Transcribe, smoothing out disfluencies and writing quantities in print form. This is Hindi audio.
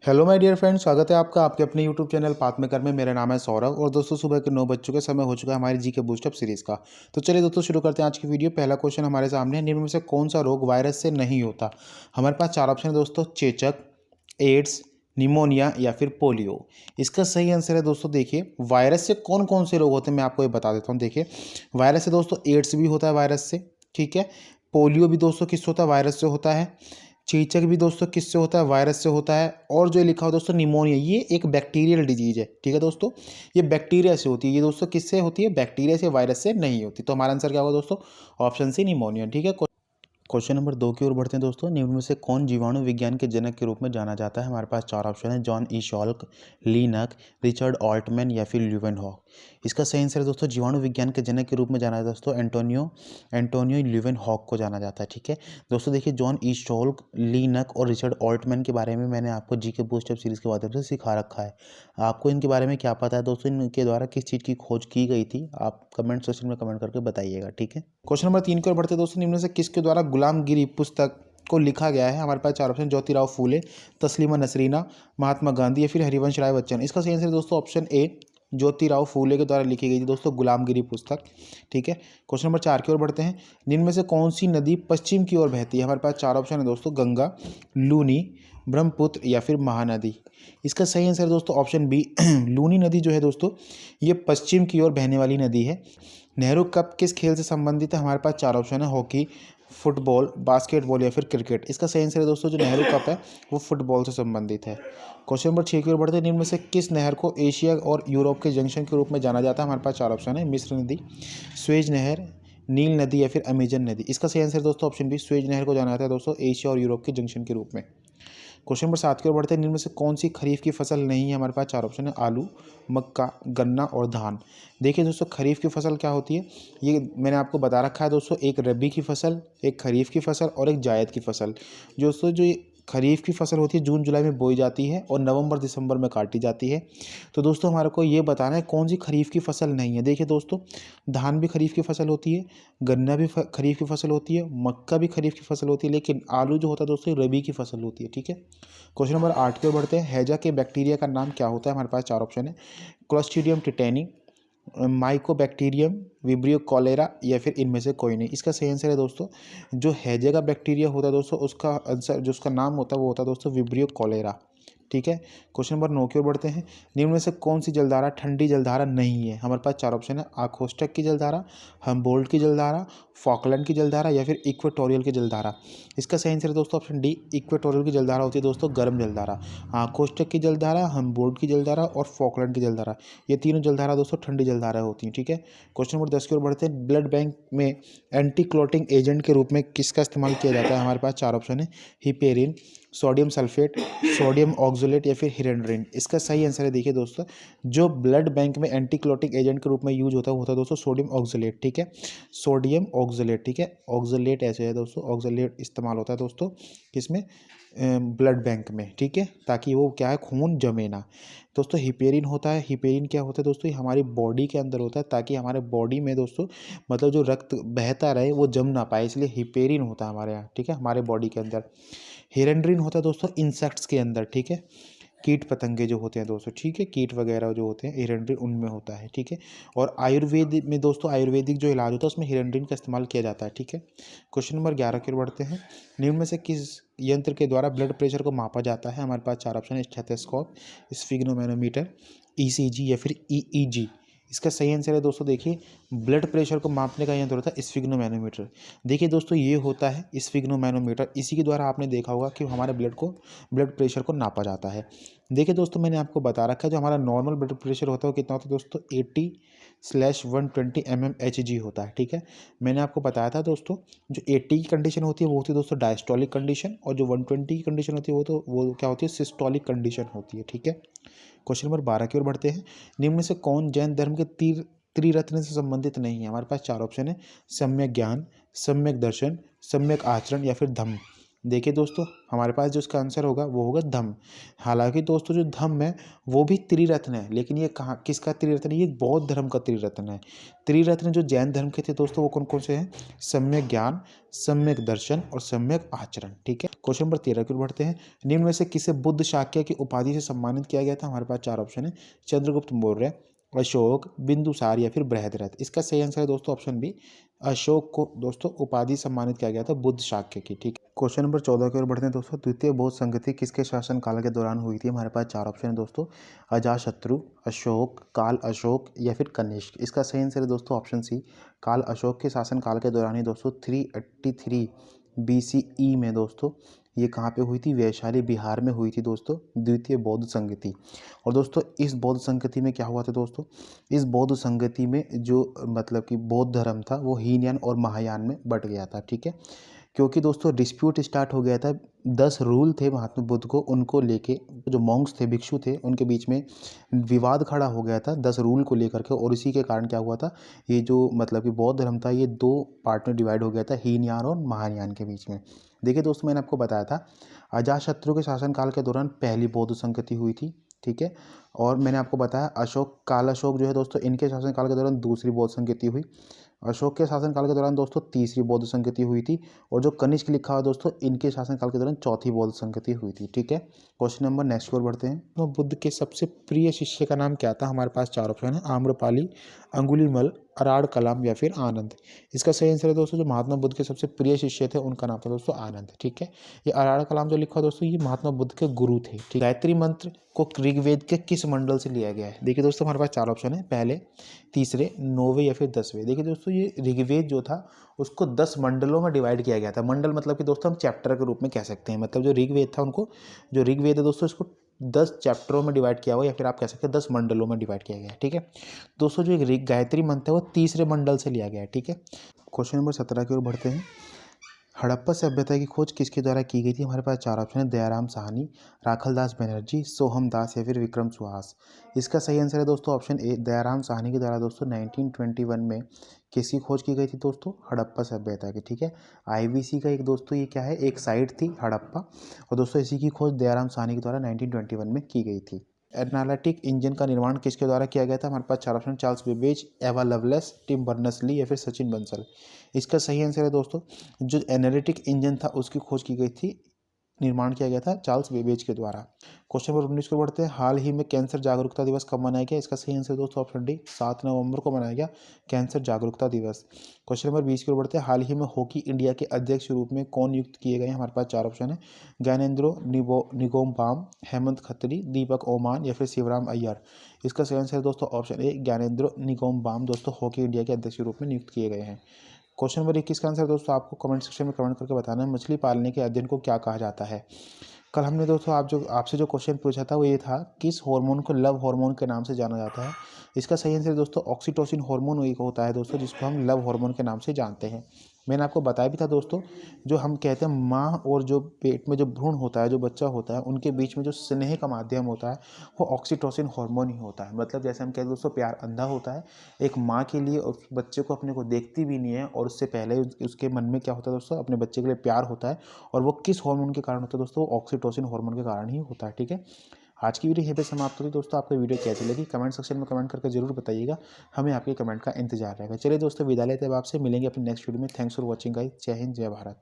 हेलो माय डियर फ्रेंड्स, स्वागत है आपका आपके अपने यूट्यूब चैनल पाथ मेकर में। मेरा नाम है सौरभ और दोस्तों सुबह के 9 बज चुके समय हो चुका है हमारी जी के बूस्टअप सीरीज़ का। तो चलिए दोस्तों शुरू करते हैं आज की वीडियो। पहला क्वेश्चन हमारे सामने है, निम्न में से कौन सा रोग वायरस से नहीं होता। हमारे पास चार ऑप्शन है दोस्तों, चेचक, एड्स, निमोनिया या फिर पोलियो। इसका सही आंसर है दोस्तों, देखिए वायरस से कौन कौन से रोग होते हैं मैं आपको ये बता देता हूँ। देखिए वायरस से दोस्तों एड्स भी होता है वायरस से, ठीक है। पोलियो भी दोस्तों किससे होता है, वायरस से होता है। चेचक भी दोस्तों किससे होता है, वायरस से होता है। और जो लिखा हो दोस्तों निमोनिया, ये एक बैक्टीरियल डिजीज है, ठीक है दोस्तों। ये बैक्टीरिया से होती है, ये दोस्तों किससे होती है, बैक्टीरिया से, वायरस से नहीं होती। तो हमारा आंसर क्या होगा दोस्तों, ऑप्शन सी निमोनिया, ठीक है। क्वेश्चन नंबर 2 की ओर बढ़ते हैं दोस्तों। निम्न में से कौन जीवाणु विज्ञान के जनक के रूप में जाना जाता है। हमारे पास चार ऑप्शन है, जॉन ई शॉल्क, लीनक, रिचर्ड ऑल्टमैन या फिर ल्यूवेनहॉक। इसका सही आंसर है दोस्तों, जीवाणु विज्ञान के जनक के रूप में जाना जाता है दोस्तों एंटोनियो एंटोनियो ल्यूवेनहॉक को जाना जाता है, ठीक है दोस्तों। देखिए जॉन ई शॉल्क, लीनक और रिचर्ड ऑल्टमैन के बारे में मैंने आपको जी के बूस्टअप सीरीज के माध्यम से सिखा रखा है। आपको इनके बारे में क्या पता है दोस्तों, इनके द्वारा किस चीज़ की खोज की गई थी, आप कमेंट सेक्शन में कमेंट करके बताइएगा, ठीक है। क्वेश्चन नंबर 3 की ओर बढ़ते हैं दोस्तों। निम्न में से किसके द्वारा गुलामगिरी पुस्तक को लिखा गया है। हमारे पास चार ऑप्शन, ज्योतिराव फूले, तस्लीमा नसरीना, महात्मा गांधी या फिर हरिवंश राय बच्चन। इसका सही आंसर दोस्तों ऑप्शन ए, ज्योतिराव फूले के द्वारा लिखी गई थी दोस्तों गुलामगिरी पुस्तक, ठीक है। क्वेश्चन नंबर 4 की ओर बढ़ते हैं। निम्न में से कौन सी नदी पश्चिम की ओर बहती है। हमारे पास चार ऑप्शन है दोस्तों, गंगा, लूनी, ब्रह्मपुत्र या फिर महानदी। इसका सही आंसर है दोस्तों ऑप्शन बी, लूनी नदी जो है दोस्तों ये पश्चिम की ओर बहने वाली नदी है। नेहरू कप किस खेल से संबंधित है। हमारे पास चार ऑप्शन है, हॉकी, फुटबॉल, बास्केटबॉल या फिर क्रिकेट। इसका सही आंसर है दोस्तों जो नेहरू कप है वो फुटबॉल से संबंधित है। क्वेश्चन नंबर 6 की ओर बढ़ते हैं। निम्न में से किस नहर को एशिया और यूरोप के जंक्शन के रूप में जाना जाता है। हमारे पास चार ऑप्शन है, मिस्र नदी, स्वेज नहर, नील नदी या फिर अमेजन नदी। इसका सही आंसर दोस्तों ऑप्शन बी, स्वेज नहर को जाना जाता है दोस्तों एशिया और यूरोप के जंक्शन के रूप में। क्वेश्चन नंबर 7 की ओर बढ़ते हैं। निम्न में से कौन सी खरीफ की फसल नहीं है। हमारे पास चार ऑप्शन है, आलू, मक्का, गन्ना और धान। देखिए दोस्तों खरीफ की फसल क्या होती है, ये मैंने आपको बता रखा है दोस्तों, एक रबी की फसल, एक खरीफ की फसल और एक जायद की फसल। दोस्तों जो ये खरीफ की फसल होती है जून जुलाई में बोई जाती है और नवंबर दिसंबर में काटी जाती है। तो दोस्तों हमारे को ये बताना है कौन सी खरीफ की फसल नहीं है। देखिए दोस्तों धान भी खरीफ की फसल होती है, गन्ना भी खरीफ की फसल होती है, मक्का भी खरीफ की फसल होती है, लेकिन आलू जो होता है दोस्तों रबी की फसल होती है, ठीक है। क्वेश्चन नंबर 8 की ओर बढ़ते हैं। हैजा के बैक्टीरिया का नाम क्या होता है। हमारे पास चार ऑप्शन है, Clostridium tetani, Mycobacterium, Vibrio cholerae या फिर इनमें से कोई नहीं। इसका सही आंसर है दोस्तों जो हैजे का बैक्टीरिया होता है दोस्तों उसका आंसर जो उसका नाम होता है वो होता है दोस्तों विब्रियो कॉलेरा, ठीक है। क्वेश्चन नंबर 9 की ओर बढ़ते हैं। निम्न में से कौन सी जलधारा ठंडी जलधारा नहीं है। हमारे पास चार ऑप्शन है, आकोष्टक की जलधारा, हम्बोल्ट की जलधारा, फॉकलैंड की जलधारा या फिर इक्वेटोरियल की जलधारा। इसका सही आंसर है दोस्तों ऑप्शन डी, इक्वेटोरियल की जलधारा होती है दोस्तों गर्म जलधारा। आकोष्टक की जलधारा, हम्बोल्ट की जलधारा और फॉकलैंड की जलधारा, ये तीनों जलधारा दोस्तों ठंडी जलधारा होती हैं, ठीक है। क्वेश्चन नंबर 10 की ओर बढ़ते हैं। ब्लड बैंक में एंटी क्लॉटिंग एजेंट के रूप में किसका इस्तेमाल किया जाता है। हमारे पास चार ऑप्शन है, हिपेरिन, सोडियम सल्फेट, सोडियम ऑक्सोलेट या फिर हिरेंड्रिन। इसका सही आंसर है देखिए दोस्तों जो ब्लड बैंक में एंटी क्लॉटिंग एजेंट के रूप में यूज होता है वो होता है दोस्तों सोडियम ऑक्सोलेट, ठीक है। सोडियम ऑक्सोलेट, ठीक है, ऑक्सोलेट ऐसे है दोस्तों, ऑक्सोलेट इस्तेमाल होता है दोस्तों किसमें, ब्लड बैंक में, ठीक है, ताकि वो क्या है खून जमे ना। दोस्तों हिपेरिन होता है, हिपेरिन क्या होता है दोस्तों, ये हमारी बॉडी के अंदर होता है ताकि हमारे बॉडी में दोस्तों मतलब जो रक्त बहता रहे वो जम ना पाए, इसलिए हिपेरिन होता है हमारे यहाँ, ठीक है, हमारे बॉडी के अंदर। हिरेंड्रिन होता है दोस्तों इंसेक्ट्स के अंदर, ठीक है, कीट पतंगे जो होते हैं दोस्तों, ठीक है, कीट वगैरह जो होते हैं हिरेंड्रिन उनमें होता है, ठीक है। और आयुर्वेद में दोस्तों आयुर्वेदिक जो इलाज होता है उसमें हिरेंड्रिन का इस्तेमाल किया जाता है, ठीक है। क्वेश्चन नंबर 11 की ओर बढ़ते हैं। निम्न में से किस यंत्र के द्वारा ब्लड प्रेशर को मापा जाता है। हमारे पास चार ऑप्शन है, स्टेथोस्कोप, स्फिग्नोमेनोमीटर, ईसीजी या फिर ईईजी। इसका सही आंसर है दोस्तों देखिए ब्लड प्रेशर को मापने का यंत्र होता है स्फिग्नोमेनोमीटर। देखिए दोस्तों ये होता है स्फिग्नोमेनोमीटर, इसी के द्वारा आपने देखा होगा कि हमारे ब्लड प्रेशर को नापा जाता है। देखिए दोस्तों मैंने आपको बता रखा है जो हमारा नॉर्मल ब्लड प्रेशर होता है वो कितना होता है दोस्तों 80/120 mmHg होता है, ठीक है। मैंने आपको बताया था दोस्तों जो 80 की कंडीशन होती है वो होती है दोस्तों डायस्टोलिक कंडीशन, और जो 120 की कंडीशन होती है वो क्या होती है सिस्टोलिक कंडीशन होती है, ठीक है। क्वेश्चन नंबर 12 की ओर बढ़ते हैं। निम्न में से कौन जैन धर्म के त्रिरत्न से संबंधित नहीं है। हमारे पास चार ऑप्शन है, सम्यक ज्ञान, सम्यक दर्शन, सम्यक आचरण या फिर धम्म। देखिए दोस्तों, हमारे पास जो इसका आंसर होगा वो होगा धम्म। हालाँकि दोस्तों जो धम्म है वो भी त्रिरत्न है, लेकिन ये कहाँ किसका त्रिरत्न है? ये बौद्ध धर्म का त्रिरत्न है। त्रिरत्न जो जैन धर्म के थे दोस्तों वो कौन-कौन से हैं? सम्यक ज्ञान, सम्यक दर्शन और सम्यक आचरण, ठीक है? क्वेश्चन नंबर 13 की ओर बढ़ते हैं। निम्न में से किसे बुद्ध शाक्य की उपाधि से सम्मानित किया गया था? हमारे पास 4 ऑप्शन है। चंद्रगुप्त मौर्य, अशोक, बिंदुसार या फिर बृहद्रथ। इसका सही आंसर है दोस्तों ऑप्शन बी, अशोक को दोस्तों उपाधि सम्मानित किया गया था बुद्ध शाक्य की, ठीक है। क्वेश्चन नंबर 14 की ओर बढ़ते हैं दोस्तों। द्वितीय बौद्ध संगति किसके शासन काल के दौरान हुई थी? हमारे पास 4 ऑप्शन है दोस्तों। अजातशत्रु, अशोक, काल अशोक या फिर कनिष्क। इसका सही आंसर है दोस्तों ऑप्शन सी, काल अशोक के शासन काल के दौरान ही दोस्तों 383 BCE में दोस्तों ये कहाँ पे हुई थी? वैशाली बिहार में हुई थी दोस्तों द्वितीय बौद्ध संगति। और दोस्तों इस बौद्ध संगति में क्या हुआ था दोस्तों? इस बौद्ध संगति में जो मतलब कि बौद्ध धर्म था वो हीनयान और महायान में बट गया था, ठीक है। क्योंकि दोस्तों डिस्प्यूट स्टार्ट हो गया था। 10 रूल थे महात्मा बुद्ध को, उनको लेके जो मॉन्क्स थे, भिक्षु थे, उनके बीच में विवाद खड़ा हो गया था 10 रूल को लेकर के। और इसी के कारण क्या हुआ था, ये जो मतलब कि बौद्ध धर्म था ये 2 पार्ट में डिवाइड हो गया था, हीनयान और महायान के बीच में। देखिए दोस्तों मैंने आपको बताया था अजातशत्रु के शासनकाल के दौरान पहली बौद्ध संगति हुई थी, ठीक है। और मैंने आपको बताया अशोक, काल अशोक जो है दोस्तों इनके शासनकाल के दौरान दूसरी बौद्ध संगति हुई। अशोक के शासनकाल के दौरान दोस्तों तीसरी बौद्ध संगति हुई थी। और जो कनिष्क लिखा हुआ दोस्तों इनके शासनकाल के दौरान चौथी बौद्ध संगति हुई थी, ठीक है। क्वेश्चन नंबर नेक्स्ट की ओर बढ़ते हैं। तो बुद्ध के सबसे प्रिय शिष्य का नाम क्या था? हमारे पास 4 ऑप्शन है। आम्रपाली, अंगुलीमल, अराड़ कलाम या फिर आनंद। इसका सही आंसर है दोस्तों जो महात्मा बुद्ध के सबसे प्रिय शिष्य थे उनका नाम था दोस्तों आनंद, ठीक है। ये अराड़ कलाम जो लिखा दोस्तों ये महात्मा बुद्ध के गुरु थे, ठीक। गायत्री मंत्र को ऋग्वेद के किस मंडल से लिया गया है? देखिए दोस्तों हमारे पास 4 ऑप्शन है, पहले, तीसरे, 9वें या फिर 10वें। देखिए दोस्तों ये ऋग्वेद जो था उसको 10 मंडलों में डिवाइड किया गया था। मंडल मतलब कि दोस्तों हम चैप्टर के रूप में कह सकते हैं। मतलब जो ऋग्वेद था उनको, जो ऋग्वेद है दोस्तों इसको 10 चैप्टरों में डिवाइड किया हुआ या फिर आप कह सकते हैं 10 मंडलों में डिवाइड किया गया है, ठीक है। दोस्तों जो एक गायत्री मंत्र है वो तीसरे मंडल से लिया गया है, ठीक है। क्वेश्चन नंबर 17 की ओर बढ़ते हैं। हड़प्पा सभ्यता की खोज किसके द्वारा की गई थी? हमारे पास 4 ऑप्शन है। दयाराम साहनी, राखलदास बनर्जी, सोहम दास या फिर विक्रम सुहास। इसका सही आंसर है दोस्तों ऑप्शन ए, दयाराम साहनी के द्वारा दोस्तों 1921 में किसकी खोज की गई थी दोस्तों? हड़प्पा सभ्यता की, ठीक है। IBC का एक दोस्तों ये क्या है, एक साइट थी हड़प्पा। और दोस्तों इसी की खोज दयाराम साहनी के द्वारा 1921 में की गई थी। एनालिटिक इंजन का निर्माण किसके द्वारा किया गया था? हमारे पास 4 ऑप्शन, चार्ल्स बेबेज, एवा लवलेस, टिम बर्नर्स ली या फिर सचिन बंसल। इसका सही आंसर है दोस्तों जो एनालिटिक इंजन था उसकी खोज की गई थी, निर्माण किया गया था चार्ल्स बेबेज के द्वारा। क्वेश्चन नंबर 19 को बढ़ते हैं। हाल ही में कैंसर जागरूकता दिवस कब मनाया गया? इसका सही आंसर दोस्तों ऑप्शन डी, 7 नवंबर को मनाया गया कैंसर जागरूकता दिवस। क्वेश्चन नंबर 20 की ओर बढ़ते हैं। हाल ही में हॉकी इंडिया के अध्यक्ष के रूप में कौन नियुक्त किए गए हैं? हमारे पास 4 ऑप्शन है। ज्ञानेंद्रो निगोम्बाम, हेमंत खत्री, दीपक ओमान या फिर शिवराम अय्यर। इसका सही आंसर है दोस्तों ऑप्शन ए, ज्ञानेंद्रो निगोम्बाम दोस्तों हॉकी इंडिया के अध्यक्ष के रूप में नियुक्त किए गए हैं। क्वेश्चन नंबर 21 का आंसर दोस्तों आपको कमेंट सेक्शन में कमेंट करके बताना है। मछली पालने के अध्ययन को क्या कहा जाता है? कल हमने दोस्तों आपसे जो क्वेश्चन पूछा था वो ये था, किस हार्मोन को लव हार्मोन के नाम से जाना जाता है? इसका सही आंसर दोस्तों ऑक्सीटोसिन हार्मोन एक होता है दोस्तों जिसको हम लव हार्मोन के नाम से जानते हैं। मैंने आपको बताया भी था दोस्तों, जो हम कहते हैं माँ और जो पेट में जो भ्रूण होता है, जो बच्चा होता है, उनके बीच में जो स्नेह का माध्यम होता है वो ऑक्सीटोसिन हार्मोन ही होता है। मतलब जैसे हम कहते हैं दोस्तों प्यार अंधा होता है, एक माँ के लिए उस बच्चे को अपने को देखती भी नहीं है और उससे पहले उसके मन में क्या होता है दोस्तों, अपने बच्चे के लिए प्यार होता है। और वो किस हार्मोन के कारण होता है दोस्तों? ऑक्सीटोसिन हार्मोन के कारण ही होता है, ठीक है। आज की वीडियो यहीं पे समाप्त होती है दोस्तों। आपको वीडियो कैसी लगी कमेंट सेक्शन में कमेंट करके जरूर बताइएगा, हमें आपके कमेंट का इंतजार रहेगा। चलिए दोस्तों विदा लेते हैं, अब आपसे मिलेंगे अपने नेक्स्ट वीडियो में। थैंक्स फॉर वॉचिंग गाइस, जय हिंद, जय भारत।